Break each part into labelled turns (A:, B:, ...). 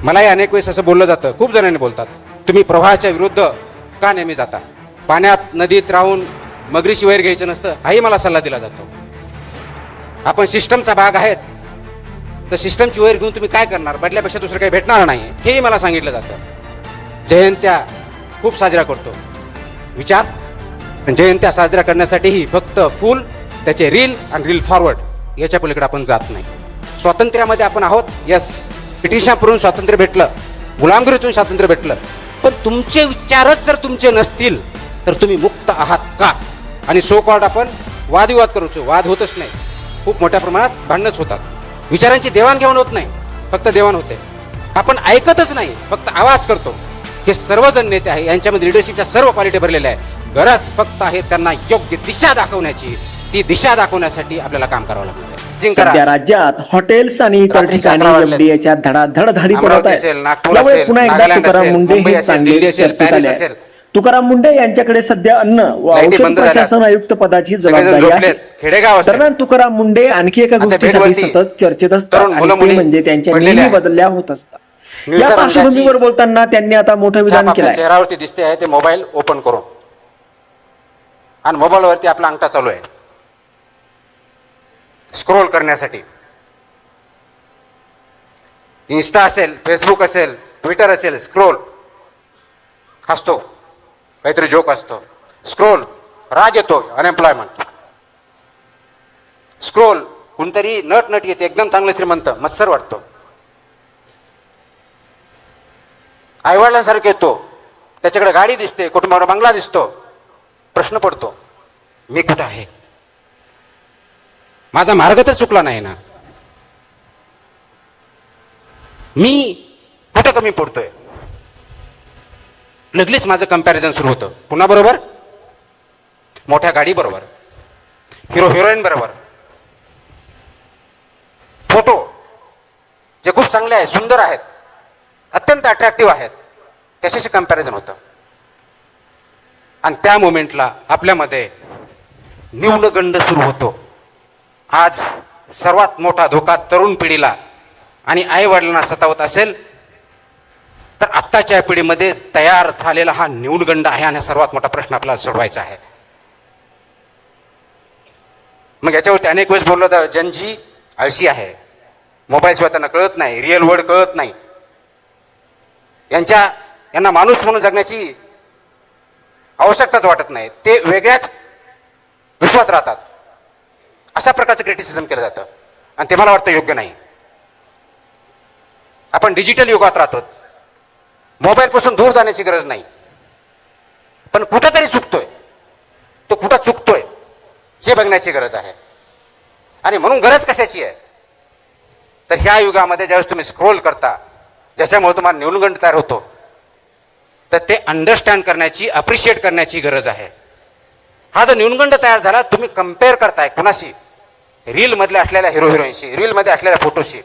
A: मलाही अनेक वेळेस असं बोललं जातं, खूप जणांनी बोलतात, तुम्ही प्रवाहाच्या विरुद्ध का नेहमी जाता, पाण्यात नदीत राहून मगरीशी वैर घ्यायचं नसतं, हाही मला सल्ला दिला जातो. आपण सिस्टमचा भाग आहेत, तर सिस्टमची वैर घेऊन तुम्ही काय करणार, बदल्यापेक्षा दुसरं काही भेटणार नाही, हेही मला सांगितलं जातं. जयंत्या खूप साजरा करतो, विचार. जयंत्या साजरा करण्यासाठीही फक्त फुल, त्याचे रील आणि रील फॉरवर्ड याच्या पलीकडे आपण जात नाही. स्वातंत्र्यामध्ये आपण आहोत, यस, ब्रिटिशांकडून स्वातंत्र्य भेटलं, गुलामगिरीतून स्वातंत्र्य भेटलं, पण तुमचे विचारच जर तुमचे नसतील तर तुम्ही मुक्त आहात का? आणि सो कॉल्ड आपण वादविवाद करूचो, वाद होतच नाही, खूप मोठ्या प्रमाणात भांडणच होतात. विचारांची देवाणघेवाण होत नाही, फक्त देवाण होते. आपण ऐकतच नाही, फक्त आवाज करतो. हे सर्वजण नेते आहे, यांच्यामध्ये लिडरशिपच्या सर्व क्वालिटी भरलेल्या आहे. गरज फक्त आहे त्यांना योग्य दिशा दाखवण्याची. ती दिशा दाखवण्यासाठी आपल्याला काम करावं लागणार आहे.
B: सध्या राज्यात हॉटेल्स आणि इतर ठिकाणी एफडीएच्या धडाधड धाडी पडत आहेत. यामुळे पुन्हा एकदा तुकाराम मुंडे हे चांगले चर्चेत आले आहेत. तुकाराम मुंडे यांच्याकडे सध्या अन्न व औषध प्रशासन आयुक्त पदाची जबाबदारी आहे. दरम्यान तुकाराम मुंडे आणखी एका गोष्टीसाठी सतत चर्चेत असतात, आणि ते म्हणजे त्यांच्या नेहमी बदल्या होत असतात. या पार्श्वभूमीवर बोलताना त्यांनी आता मोठं विधान केलं.
A: चेहऱ्यावरती दिसते आहे ते मोबाईल ओपन करून, आणि मोबाईलवरती आपला अंगठा चालू आहे स्क्रोल करण्यासाठी. इन्स्टा असेल, फेसबुक असेल, ट्विटर असेल, स्क्रोल, हसतो, काहीतरी जोक असतो, स्क्रोल, राग येतो, अनएम्प्लॉयमेंट, स्क्रोल, कोणतरी नट नट येते, एकदम चांगलं श्रीमंत, मत्सर वाटतो, आईवडिलांसारखं येतो, त्याच्याकडे गाडी दिसते, कुटुंबावर बंगला दिसतो, प्रश्न पडतो, मी कुठं आहे, माझा मार्ग तर चुकला नाही ना, मी कुठं कमी पडतोय. लगेच माझं कंपॅरिझन सुरू होतं, पुन्हा बरोबर, मोठ्या गाडी बरोबर, हिरो हिरोईन बरोबर, फोटो जे खूप चांगले आहेत, सुंदर आहेत, अत्यंत अट्रॅक्टिव्ह आहेत, त्याच्याशी कंपॅरिझन होतं. आणि त्या मोमेंटला आपल्यामध्ये न्यूनगंड सुरू होतो. आज सर्वात मोठा धोका तरुण पिढीला आणि आई वडिलांना सतावत असेल तर आत्ताच्या पिढीमध्ये तयार झालेला हा न्यूनगंड आहे, आणि सर्वात मोठा प्रश्न आपल्याला सोडवायचा आहे. मग याच्यावरती अनेक वेळेस बोललो तर जनजी आळशी आहे, मोबाईल शिवाय त्यांना कळत नाही, रिअल वर्ल्ड कळत नाही, यांना माणूस म्हणून जगण्याची आवश्यकताच वाटत नाही, ते वेगळ्याच विश्वात राहतात, अशा प्रकारचं क्रिटिसिझम केलं जातं, आणि ते मला वाटतं योग्य नाही. आपण डिजिटल युगात राहतो, मोबाईलपासून दूर जाण्याची गरज नाही, पण कुठं तरी चुकतोय, तो कुठं चुकतोय हे बघण्याची गरज आहे. आणि म्हणून गरज कशाची आहे तर ह्या युगामध्ये ज्यावेळेस तुम्ही स्क्रोल करता, ज्याच्यामुळे तुम्हाला न्यूनगंड तयार होतो, तर ते अंडरस्टँड करण्याची, अप्रिशिएट करण्याची गरज आहे. हा जर न्यूनगंड तयार झाला, तुम्ही कम्पेअर करताय कुणाशी, रीलमधल्या असलेल्या हिरो हिरोईनशी, रीलमध्ये असलेल्या फोटोशी.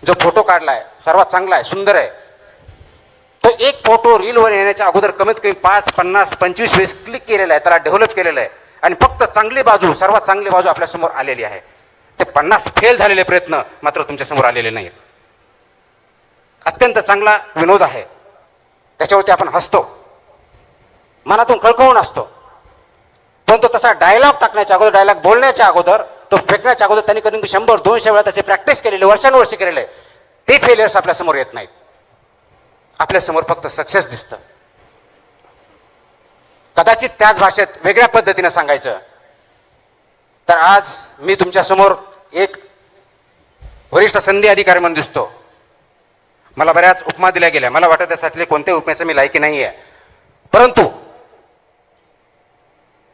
A: जो फोटो काढलाय सर्वात चांगला आहे, सुंदर आहे, तो एक फोटो रीलवर येण्याच्या अगोदर कमीत कमी 5, 50, 25 वेळेस क्लिक केलेला आहे, त्याला डेव्हलप केलेलं आहे, आणि फक्त चांगली बाजू, सर्वात चांगली बाजू आपल्यासमोर आलेली आहे. ते 50 फेल झालेले प्रयत्न मात्र तुमच्यासमोर आलेले नाहीत. अत्यंत चांगला विनोद आहे, त्याच्यावरती आपण हसतो, मनातून कळकळून असतो, पण तो तसा डायलॉग टाकण्याच्या अगोदर, डायलॉग बोलण्याच्या अगोदर, तो फेकण्याच्या अगोदर त्यांनी कधी 100-200 वेळा त्याची प्रॅक्टिस केलेली, वर्षानुवर्षे केलेले आहे. ते फेलियर्स आपल्यासमोर येत नाहीत, आपल्यासमोर फक्त सक्सेस दिसतं. कदाचित त्याच भाषेत वेगळ्या पद्धतीने सांगायचं तर आज मी तुमच्यासमोर एक वरिष्ठ संधी अधिकारी म्हणून दिसतो. मला बऱ्याच उपमा दिल्या गेल्या, मला वाटत त्यासाठी कोणत्याही उपमेचं मी लायकी नाही आहे, परंतु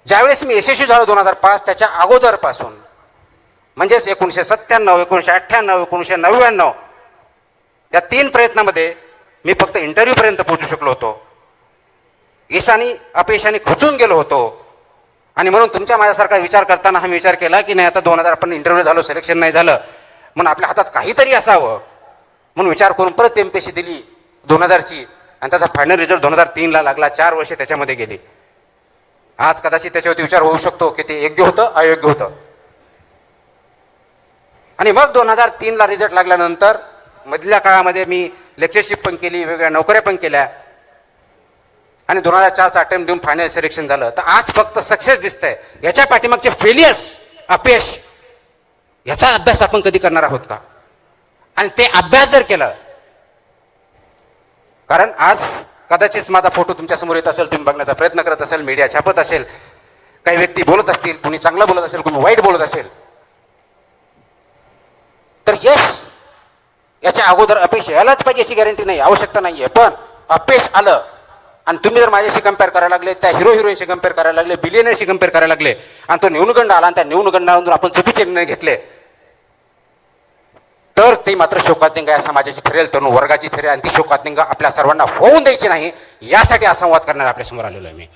A: ज्यावेळेस मी यशस्वी झालो 2005, त्याच्या अगोदरपासून म्हणजेच 1997, 1998, 1999 या 3 प्रयत्नामध्ये मी फक्त इंटरव्ह्यूपर्यंत पोहोचू शकलो होतो. यशाने अपयशाने खचून गेलो होतो, आणि म्हणून तुमच्या माझ्यासारखा विचार करताना हा विचार केला की नाही, आता 2000 आपण इंटरव्ह्यू झालो, सिलेक्शन नाही झालं, म्हणून आपल्या हातात काहीतरी असावं म्हणून विचार करून परत एमपीएससी दिली 2000ची, आणि त्याचा फायनल रिझल्ट 2003ला लागला. 4 वर्षे त्याच्यामध्ये गेली. आज कदाचित त्याच्यावरती विचार होऊ शकतो की ते योग्य होतं, अयोग्य होतं. आणि मग 2003ला रिझल्ट लागल्यानंतर मधल्या काळामध्ये मी लेक्चरशिप पण केली, वेगवेगळ्या नोकऱ्या पण केल्या आणि 2004चा अटेम्प्ट देऊन फायनल सिलेक्शन झालं. तर आज फक्त सक्सेस दिसतंय. याच्या पाठीमागचे फेलियर्स, अपयश, याचा अभ्यास आपण कधी करणार आहोत का? आणि ते अभ्यास जर केलं, कारण आज कदाचित माझा फोटो तुमच्या समोर येत असेल, तुम्ही बघण्याचा प्रयत्न करत असेल, मीडिया छापत असेल, काही व्यक्ती बोलत असतील, कुणी चांगलं बोलत असेल, कुणी वाईट बोलत असेल, तर यश याच्या अगोदर अपयश यायलाच पाहिजे याची गॅरंटी नाही, आवश्यकता नाहीये. पण अपयश आलं आणि तुम्ही जर माझ्याशी कम्पेअर करायला लागले, त्या हिरोईनशी कम्पेअर करायला लागले, बिलियनरशी कम्पेअर करायला लागले आणि तो न्यूनगंड आला आणि त्या न्यूनगंडावरून आपण चुकीचे निर्णय घेतले, तर ते मात्र शोकातिंगा या समाजाची ठरेल, तरुण वर्गाची ठरेल आणि ती शोकातिंगा आपल्या सर्वांना होऊन द्यायची नाही. यासाठी हा संवाद करणार आपल्या समोर आलेलो आहे मी.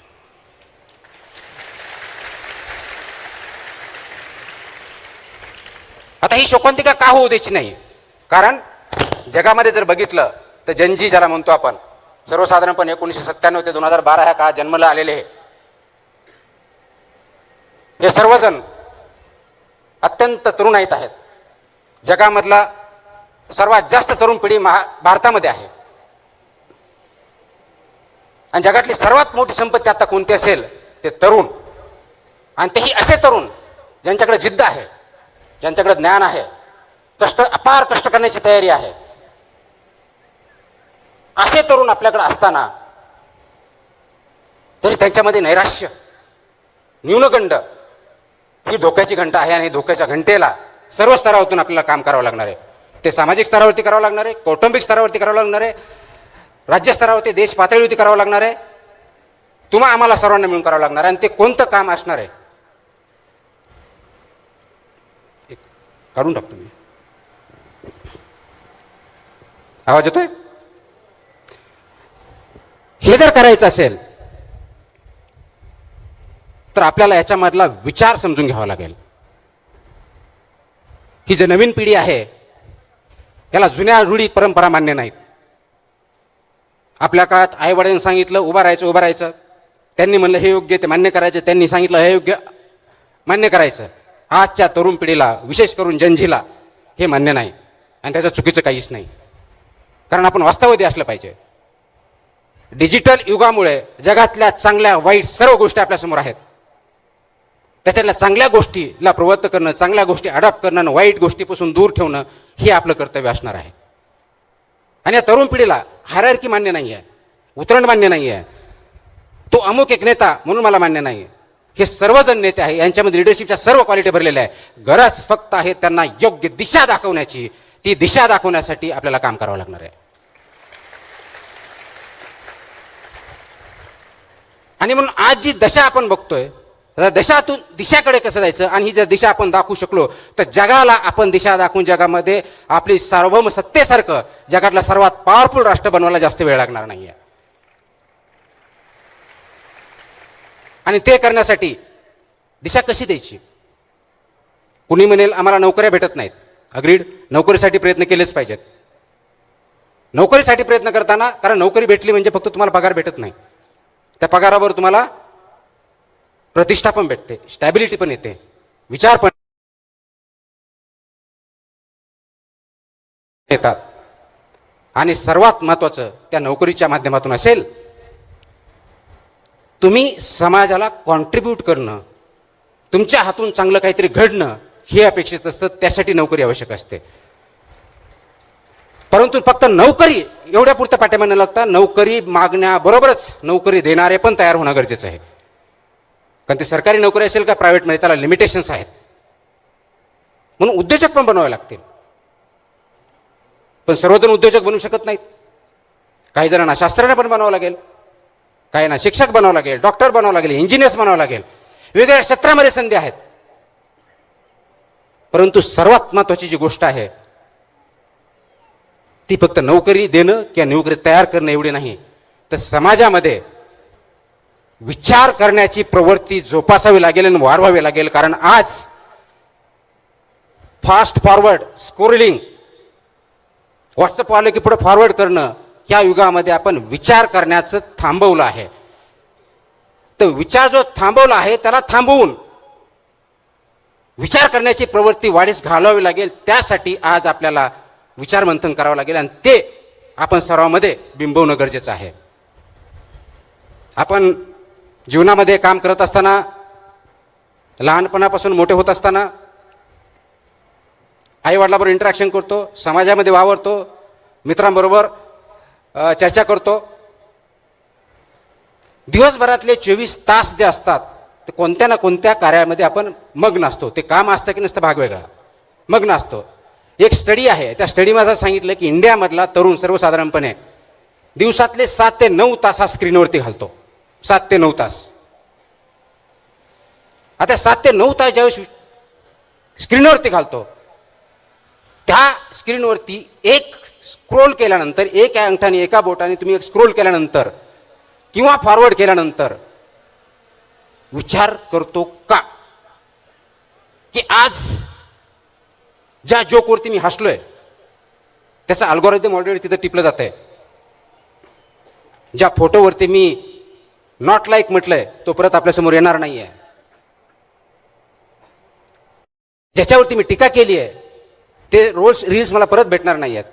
A: आता ही शोकांतिका का होऊ द्यायची नाही? कारण जगामध्ये जर बघितलं तर जनजी ज्याला म्हणतो आपण, सर्वसाधारणपणे 1997 ते 2012 ह्या काळात जन्मला आलेले हे सर्वजण अत्यंत तरुण आहेत. जगामधला सर्वात जास्त तरुण पिढी भारतामध्ये आहे आणि जगातली सर्वात मोठी संपत्ती आता कोणती असेल ते तरुण. आणि तेही असे तरुण ज्यांच्याकडे जिद्द आहे, ज्यांच्याकडे ज्ञान आहे, अपार कष्ट करण्याची तयारी आहे. असे तरुण आपल्याकडे असताना तरी त्यांच्यामध्ये नैराश्य, न्यूनगंड ही धोक्याची घंटा आहे आणि धोक्याच्या घंटेला सर्व स्तरावरून आपल्याला काम करावं लागणार आहे. ते सामाजिक स्तरावरती करावं लागणार आहे, कौटुंबिक स्तरावरती करावं लागणार आहे, राज्य स्तरावरती, देश पातळीवरती करावं लागणार आहे, तुम्हा आम्हाला सर्वांना मिळून करावं लागणार आहे. आणि ते कोणतं काम असणार आहे काढून टाकतो मी. आवाज येतोय? हे जर करायचं असेल तर आपल्याला याच्यामधला विचार समजून घ्यावा लागेल. ही जी नवीन पिढी आहे याला जुन्या रूढी परंपरा मान्य नाहीत. आपल्या काळात आई वडिलांनी सांगितलं उभं राहायचं, त्यांनी म्हणलं हे योग्य, ते मान्य करायचं, त्यांनी सांगितलं हे योग्य, मान्य करायचं. आजच्या तरुण पिढीला, विशेष करून जनजीला हे मान्य नाही आणि त्याचं चुकीचं काहीच नाही. कारण आपण वास्तववादी असलं पाहिजे. डिजिटल युगामुळे जगातल्या चांगल्या वाईट सर्व गोष्टी आपल्यासमोर आहेत. त्याच्यातल्या चांगल्या गोष्टीला प्रवृत्त करणं, चांगल्या गोष्टी अडॉप्ट करणं आणि वाईट गोष्टीपासून दूर ठेवणं हे आपलं कर्तव्य असणार आहे. आणि या तरुण पिढीला हायरार्की मान्य नाही आहे, उतरण मान्य नाही आहे, तो अमुक एक नेता म्हणून मला मान्य नाही. हे सर्वजण नेते आहे, यांच्यामध्ये लिडरशिपच्या सर्व क्वालिटी भरलेल्या आहे. गरज फक्त आहे त्यांना योग्य दिशा दाखवण्याची. ती दिशा दाखवण्यासाठी आपल्याला काम करावं लागणार आहे. आणि म्हणून आज जी दशा आपण बघतोय, दशातून दिशाकडे कसं जायचं, आणि ही जर दिशा आपण दाखवू शकलो तर जगाला आपण दिशा दाखवून जगामध्ये आपली सार्वभौम सत्तेसारखं जगातला सर्वात पॉवरफुल राष्ट्र बनवायला जास्त वेळ लागणार नाहीये. आणि ते करण्यासाठी दिशा कशी द्यायची? कुणी म्हणेल आम्हाला नोकऱ्या भेटत नाहीत. अग्रीड, नोकरीसाठी प्रयत्न केलेच पाहिजेत. नोकरीसाठी प्रयत्न करताना, कारण नोकरी भेटली म्हणजे फक्त तुम्हाला पगार भेटत नाही, त्या पगारावर तुम्हाला प्रतिष्ठा पण भेटते, स्टॅबिलिटी पण येते, विचार पण येतात. आणि सर्वात महत्त्वाचं त्या नोकरीच्या माध्यमातून असेल तुम्ही समाजाला कॉन्ट्रीब्यूट करणं, तुमच्या हातून चांगलं काहीतरी घडणं हे अपेक्षित असतं. त्यासाठी नोकरी आवश्यक असते. परंतु फक्त नोकरी एवढ्या पुरतं पाठिंबा न लागता नोकरी मागण्याबरोबरच नोकरी देणारे पण तयार होणं गरजेचं आहे. कारण ते सरकारी नोकरी असेल का प्रायव्हेटमध्ये, त्याला लिमिटेशन्स आहेत. म्हणून उद्योजक पण बनवावे लागतील. पण सर्वजण उद्योजक बनवू शकत नाहीत. काही जणांना शास्त्रज्ञ पण बनावं लागेल, काहींना शिक्षक बनावं लागेल, डॉक्टर बनावं लागेल, इंजिनियर्स बनावं लागेल. वेगवेगळ्या क्षेत्रामध्ये संधी आहेत. परंतु सर्वात महत्त्वाची जी गोष्ट आहे ती फक्त नोकरी देणं किंवा नोकरी तयार करणं एवढी नाही, तर समाजामध्ये विचार करण्याची प्रवृत्ती जोपासावी लागेल आणि वाढवावी लागेल. कारण आज फास्ट फॉरवर्ड स्क्रोलिंग, व्हॉट्सअप आलं की पुढे फॉरवर्ड करणं, या युगामध्ये आपण विचार करण्याचं थांबवलं आहे. तर विचार जो थांबवला आहे त्याला थांबवून विचार करण्याची प्रवृत्ती वाढीस घालावी लागेल. त्यासाठी आज आपल्याला विचार मंथन करावं लागेल आणि ते आपण सर्वांमध्ये बिंबवणं गरजेचं आहे. आपण जीवनामध्ये काम करत असताना, लहानपणापासून मोठे होत असताना आईवडिलांबरोबर इंटरॅक्शन करतो, समाजामध्ये वावरतो, मित्रांबरोबर चर्चा करतो. दिवसभरातले 24 तास जे असतात ते कोणत्या ना कोणत्या कार्यामध्ये आपण मग्न असतो. ते काम असतं की नसतं भाग वेगळा, मग्न असतो. एक स्टडी आहे, त्या स्टडीमध्ये असं सांगितलं की इंडियामधला तरुण सर्वसाधारणपणे दिवसातले 7 ते 9 तास हा स्क्रीनवरती घालतो. 7 ते 9 तास. आता 7 ते 9 तास ज्यावेळेस स्क्रीनवरती घालतो, त्या स्क्रीनवरती एक स्क्रोल केल्यानंतर, एक अंगठाने एका बोटाने तुम्ही एक स्क्रोल केल्यानंतर किंवा फॉरवर्ड केल्यानंतर विचार करतो का की आज ज्या जोकवरती मी हसलोय त्याचा अल्गोरिदम ऑलरेडी तिथं टिपलं जात आहे. ज्या फोटोवरती मी नॉट लाईक म्हटलंय तो परत आपल्यासमोर येणार नाही आहे. ज्याच्यावरती मी टीका केली आहे ते रील्स मला परत भेटणार नाही आहेत.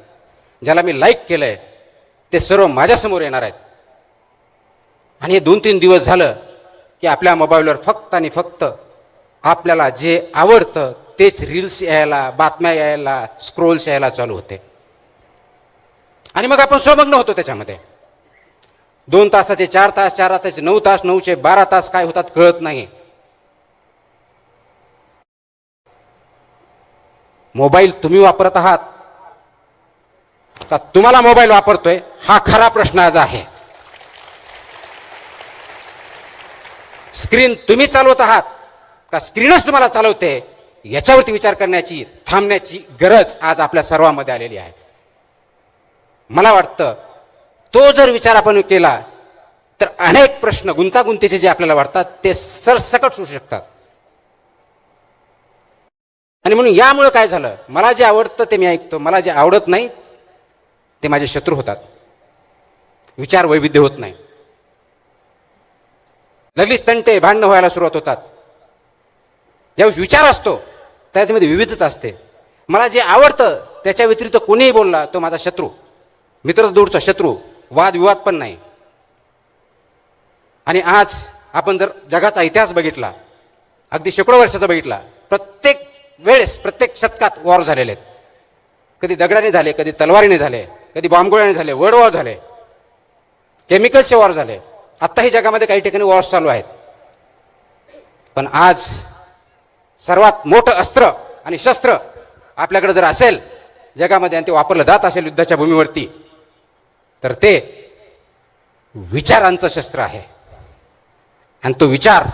A: ज्याला मी लाईक केलंय ते सर्व माझ्यासमोर येणार आहेत. आणि हे 2-3 दिवस झालं की आपल्या मोबाईलवर फक्त आणि फक्त आपल्याला जे आवडतं तेच रील्स यायला, बातम्या यायला, स्क्रोल्स यायला चालू होते. आणि मग आपण स्वमग्न होतो त्याच्यामध्ये. 2 तासाचे 4 तास, 4 तासाचे 9 तास, 9चे 12 तास काय होतात कळत नाही. मोबाईल तुम्ही वापरत आहात का तुम्हाला मोबाईल वापरतोय, हा खरा प्रश्न आज आहे. स्क्रीन तुम्ही चालवत आहात का स्क्रीनच तुम्हाला चालवते, याच्यावरती विचार करण्याची, थांबण्याची गरज आज आपल्या सर्वांमध्ये आलेली आहे. मला वाटतं तो जर विचार आपण केला तर अनेक प्रश्न गुंतागुंतीचे जे आपल्याला वाटतात ते सरसकट सुटू शकतात. आणि म्हणून यामुळे काय झालं, मला जे आवडतं ते मी ऐकतो, मला जे आवडत नाही ते माझे शत्रू होतात. विचार वैविध्य होत नाही. लगेच तंटे, भांडणं व्हायला सुरुवात होतात. ज्यावेळेस विचार असतो त्यामध्ये विविधता असते. मला जे आवडतं त्याच्या व्यतिरिक्त कोणीही बोलला तो माझा शत्रू, मित्र दूरचा शत्रू, वादविवाद पण नाही. आणि आज आपण जर जगाचा इतिहास बघितला, अगदी शेकडो वर्षाचा बघितला, प्रत्येक वेळेस, प्रत्येक शतकात वॉर झालेले आहेत. कधी दगडाने झाले, कधी तलवारीने झाले, कधी बॉम्बगोळ्याने झाले, वर्ल्ड वॉर झाले, केमिकलचे वॉर झाले. आत्ताही जगामध्ये काही ठिकाणी वॉर्स चालू आहेत. पण आज सर्वात मोठं अस्त्र आणि शस्त्र आपल्याकडे जर असेल जगामध्ये आणि ते वापरलं जात असेल युद्धाच्या भूमीवरती, तर ते विचारांचं शस्त्र आहे. आणि तो विचार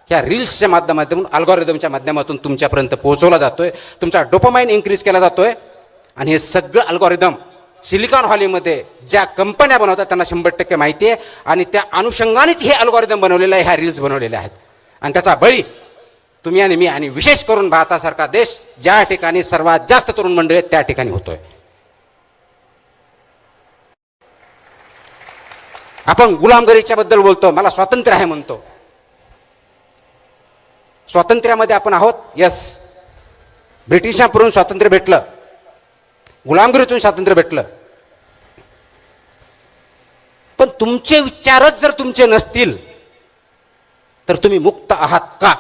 A: ह्या रील्सच्या माध्यमातून, अल्गोरिदमच्या माध्यमातून तुमच्यापर्यंत पोहोचवला जातोय. तुमचा डोपामाइन इन्क्रीज केला जातोय. आणि हे सगळं अल्गोरिदम सिलिकॉन व्हॅलीमध्ये ज्या कंपन्या बनवतात त्यांना 100% माहिती आहे. आणि त्या अनुषंगानेच हे अल्गोरिदम बनवलेलं आहे, ह्या रील्स बनवलेल्या आहेत. आणि त्याचा बळी तुम्ही आणि मी, आणि विशेष करून भारतासारखा देश ज्या ठिकाणी सर्वात जास्त तरुण मंडळी आहेत त्या ठिकाणी होतोय. आपण गुलामगिरीच्या बद्दल बोलतो, मला स्वातंत्र्य आहे म्हणतो. स्वातंत्र्यामध्ये आपण आहोत, यस. ब्रिटिशांकडून स्वातंत्र्य भेटलं, गुलामगिरीतून स्वातंत्र्य भेटलं. पण तुमचे विचारच जर तुमचे नसतील तर तुम्ही मुक्त आहात का?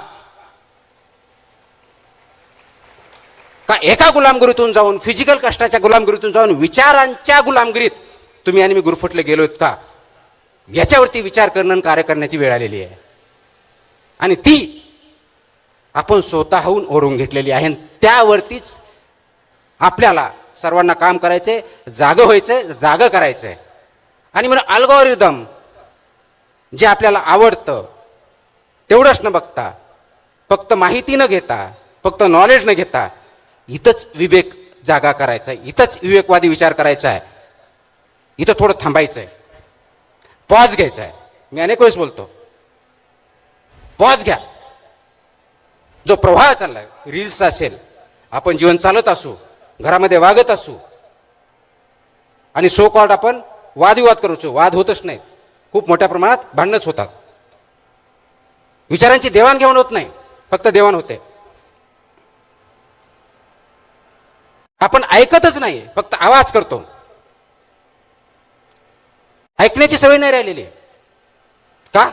A: का एका गुलामगिरीतून जाऊन, फिजिकल कष्टाच्या गुलामगिरीतून जाऊन विचारांच्या गुलामगिरीत तुम्ही आणि मी गुरफटले गेलोत का? याच्यावरती विचार करणं आणि कार्य करण्याची वेळ आलेली आहे. आणि ती आपण स्वतःहून ओढून घेतलेली आहे. त्यावरतीच आपल्याला सर्वांना काम करायचंय, जागं व्हायचंय, जागं करायचंय. आणि म्हणून अल्गोरिदम जे आपल्याला आवडतं तेवढंच न बघता, फक्त माहिती न घेता, फक्त नॉलेज न घेता, इथंच विवेक जागा करायचा आहे, इथंच विवेकवादी विचार करायचा आहे. इथं थोडं थांबायचं आहे, पॉज घ्यायचा आहे. मी अनेक वेळेस बोलतो, पॉज घ्या. जो प्रवाह चाललाय, रील्स असेल, आपण जीवन चालत असू, घरामध्ये वागत असू, आणि सो कॉल्ड आपण वादविवाद करूचो, वाद होतच नाहीत, खूप मोठ्या प्रमाणात भांडणच होतात. विचारांची देवाणघेवाण होत नाही, फक्त देवाण होते. आपण ऐकतच नाही, फक्त आवाज करतो. ऐकण्याची सवय नाही राहिलेली. का?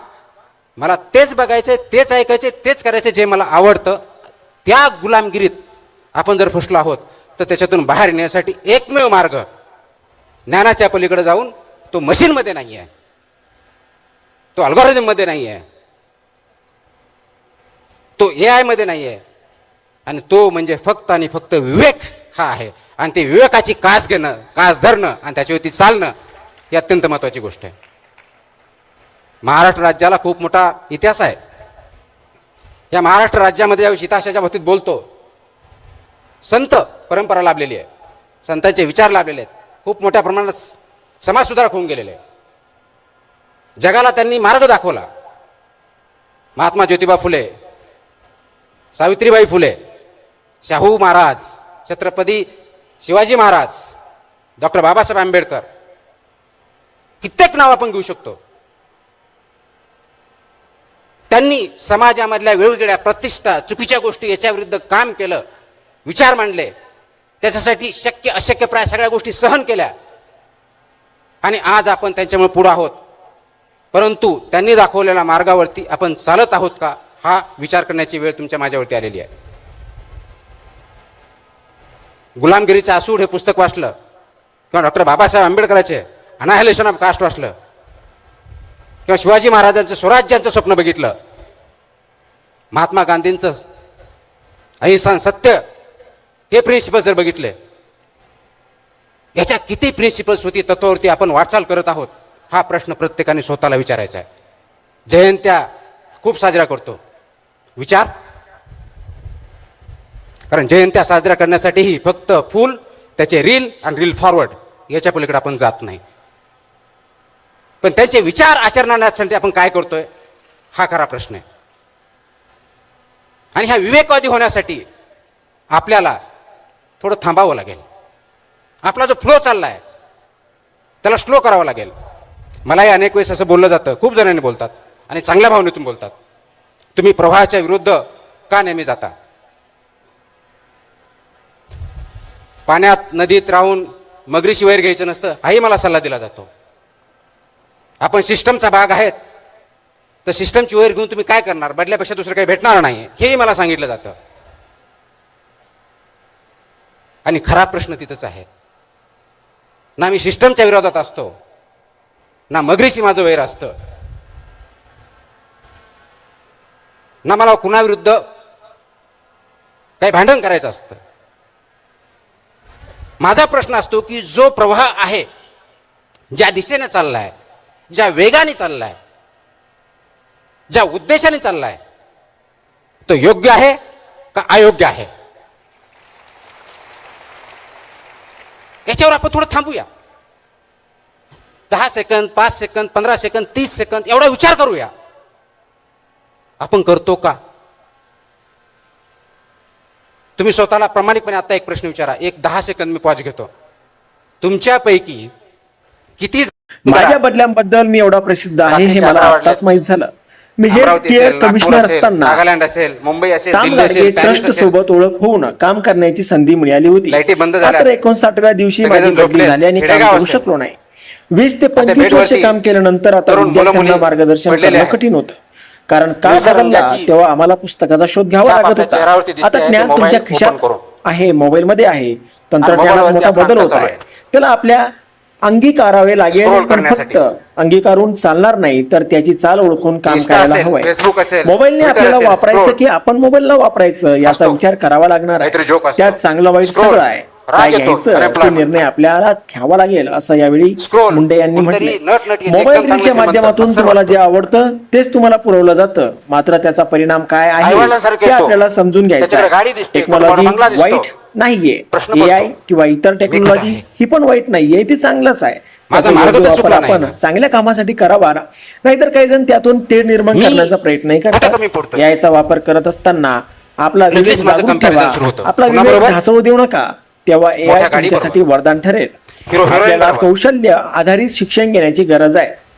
A: मला तेच बघायचे, तेच ऐकायचे, तेच करायचे जे मला आवडतं. त्या गुलामगिरीत आपण जर फसलो आहोत तर त्याच्यातून बाहेर येण्यासाठी एकमेव मार्ग ज्ञानाच्या पलीकडे जाऊन, तो मशीनमध्ये नाही आहे, तो अल्गोरिदममध्ये नाही आहे, तो AI मध्ये नाही आहे, आणि तो म्हणजे फक्त आणि फक्त विवेक हा आहे. आणि ते विवेकाची कास घेणं, कास धरणं आणि त्याच्यावरती चालणं ही अत्यंत महत्त्वाची गोष्ट आहे. महाराष्ट्र राज्याला खूप मोठा इतिहास आहे. या महाराष्ट्र राज्यामध्ये ज्यावेळी इतिहासाच्या बाबतीत बोलतो, संत परंपरा लाभलेली आहे, संतांचे विचार लाभलेले आहेत, खूप मोठ्या प्रमाणात समाजसुधारक होऊन गेलेले आहे. जगाला त्यांनी मार्ग दाखवला. महात्मा ज्योतिबा फुले, सावित्रीबाई फुले, शाहू महाराज, छत्रपती शिवाजी महाराज, डॉक्टर बाबासाहेब आंबेडकर, कित्येक नाव आपण घेऊ शकतो. त्यांनी समाजामधल्या वेगवेगळ्या प्रतिष्ठा, चुकीच्या गोष्टी याच्या विरुद्ध काम केलं, विचार मांडले, त्याच्यासाठी शक्य अशक्यप्राय सगळ्या गोष्टी सहन केल्या, आणि आज आपण त्यांच्यामुळे पुढे आहोत. परंतु त्यांनी दाखवलेल्या मार्गावरती आपण चालत आहोत का, हा विचार करण्याची वेळ तुमच्या माझ्यावरती आलेली आहे. गुलामगिरीचं आसूड हे पुस्तक वाचलं, किंवा डॉक्टर बाबासाहेब आंबेडकरांचे अनाहिलेशन ऑफ कास्ट वाचलं, किंवा शिवाजी महाराजांचं स्वराज्याचं स्वप्न बघितलं, महात्मा गांधींचं अहिंसा सत्य हे प्रिन्सिपल जर बघितले, याच्या किती प्रिन्सिपल्स होती, तत्वावरती आपण वाटचाल करत आहोत, हा प्रश्न प्रत्येकाने स्वतःला विचारायचा आहे. जयंत्या खूप साजरा करतो, विचार, कारण जयंत्या साजरा करण्यासाठीही फक्त फूल, त्याचे रील आणि रील फॉरवर्ड याच्या पलीकडे आपण जात नाही. पण त्यांचे विचार आचरणासाठी आपण काय करतोय, हा खरा प्रश्न आहे. आणि ह्या विवेकवादी होण्यासाठी आपल्याला थोडं थांबावं लागेल. आपला जो फ्लो चाललाय त्याला स्लो करावा लागेल. मलाही अनेक वेळेस असं बोललं जातं, खूप जणांनी बोलतात आणि चांगल्या भावनेतून बोलतात, तुम्ही प्रवाहाच्या विरुद्ध का नेहमी जाता? पाण्यात नदीत राहून मगरीशी वैर घ्यायचं नसतं, हाही मला सल्ला दिला जातो. आपण सिस्टमचा भाग आहेत, तर सिस्टमची वैर घेऊन तुम्ही काय करणार, बदल्यापेक्षा दुसरं काही भेटणार नाही, हेही मला सांगितलं जातं. आणि खरा प्रश्न तिथंच आहे. ना मी सिस्टमच्या विरोधात असतो, ना मगरीशी माझं वैर असतं, ना मला कुणाविरुद्ध काही भांडण करायचं असतं. माझा प्रश्न असतो की जो प्रवाह आहे, ज्या दिशेने चाललाय, ज्या वेगाने चाललाय, ज्या उद्देशाने चाललाय, तो योग्य आहे का अयोग्य आहे, याच्यावर आपण थोडं थांबूया. 10 सेकंद, 5 सेकंद, 15 सेकंद, 30 सेकंद एवढा विचार करूया. आपण करतो का? तुम्ही स्वतःला प्रामाणिकपणे आता एक प्रश्न विचारा. एक 10 सेकंद मी पॉज घेतो. तुमच्यापैकी किती,
B: माझ्या बदल्यांबद्दल मी एवढा प्रसिद्ध आहे हे मला आताच माहित झालं. मी हेल्थ केअर कमिशनर असताना
A: नागालँड असेल, मुंबई असेल, दिल्ली असेल, पॅरिस
B: ट्रस्ट
A: असेल,
B: सोबत ओळख होऊन काम करण्याची संधी मिळाली होती.
A: लाईटी बंद झाल्या,
B: मात्र 59व्या दिवशी माझी
A: सगळेजण
B: बदली
A: झोपले,
B: झाली आणि काम
A: खेडेगाव
B: करू
A: असेल.
B: शकलो नाही. 20 ते 25 वर्ष
A: बेडवरती
B: काम केल्यानंतर आता
A: तरुण
B: विद्यार्थ्यांना
A: मुलं-मुली
B: मार्गदर्शन
A: पडलेले
B: करणं
A: आहेत.
B: कठीण होतं, कारण काळ
A: निसर्ग
B: बदलला
A: ज्याची
B: तेव्हा आम्हाला पुस्तकाचा शोध घ्यावा
A: छाप
B: लागत
A: आपल्या
B: होता.
A: चेहऱ्यावरती दिसते
B: आता
A: आहे,
B: ज्ञान
A: ते मोबाईल
B: तुमच्या
A: ओपन
B: खिशात
A: करून.
B: आहे, मोबाईलमध्ये आहे, तंत्रज्ञानात
A: मोबाईलवरती
B: मोठा
A: आपला
B: बदल
A: आता
B: होत
A: चालू
B: आहे.
A: आहे.
B: त्याला आपल्या अंगीकारावे लागेल,
A: Scroll
B: पण
A: करण्यासाठी.
B: फक्त अंगीकारून चालणार नाही, तर त्याची चाल ओळखून काम
A: Insta
B: करायला
A: असेल,
B: हवंय.
A: Facebook असेल,
B: मोबाईलने
A: Twitter
B: आपल्याला
A: असेल,
B: वापरायचं
A: scroll.
B: की आपण मोबाईलला वापरायचं याचा
A: असतो.
B: विचार करावा लागणार
A: काहीतरी
B: आहे.
A: joke असतो.
B: त्यात चांगलं वाईट
A: Scroll.
B: सगळं आहे.
A: राग
B: काय
A: येतो,
B: घ्यायचं तो
A: unemployment.
B: निर्णय आपल्याला घ्यावा लागेल, असं यावेळी
A: Scroll.
B: मुंडे यांनी
A: कोणतरी
B: म्हटले.
A: नटनटी
B: मोबाईल
A: एकदम
B: रीलच्या
A: चांगलं
B: माध्यमातून
A: श्रीमंत
B: तुम्हाला
A: असं
B: जे आवडतं तेच तुम्हाला पुरवलं जातं, मात्र त्याचा परिणाम काय आहे
A: आईवडिलांसारखं
B: ते
A: येतो.
B: आपल्याला समजून घ्यायचं
A: त्याच्याकडे गाडी
B: आहे.
A: दिसते,
B: टेक्नॉलॉजी
A: बंगला दिसतो.
B: वाईट नाहीये,
A: प्रश्न पडतो.
B: AI किंवा इतर टेक्नॉलॉजी
A: आहे.
B: ही पण वाईट नाहीये, ती चांगलंच आहे.
A: माझा
B: त्याचा
A: मार्ग
B: योग्य
A: तर
B: वापर
A: चुकला
B: आपण
A: नाही.
B: चांगल्या कामासाठी करावा, नाहीतर काही जण त्यातून तेढ निर्माण
A: मी
B: करण्याचा प्रयत्नही
A: कुठे
B: करतात.
A: कमी पडतोय?
B: याचा वापर करत असताना आपला
A: लगेच
B: विवेक
A: माझं
B: जागून
A: comparison
B: ठेवा.
A: सुरू होतं.
B: आपला विवेक
A: कुणाबरोबर?
B: ढासळू देऊ नका, तेव्हा
A: मोठ्या
B: AI
A: गाडीबरोबर.
B: तुमच्यासाठी वरदान ठरेल.
A: हिरो- हिरोईन
B: आपल्याला
A: बरोबर.
B: कौशल्य आधारित शिक्षण घेण्याची गरज आहे.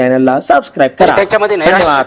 B: चॅनलला सबस्क्राईब करा.
A: त्यांच्यामध्ये नैराश्य
B: धन्यवाद.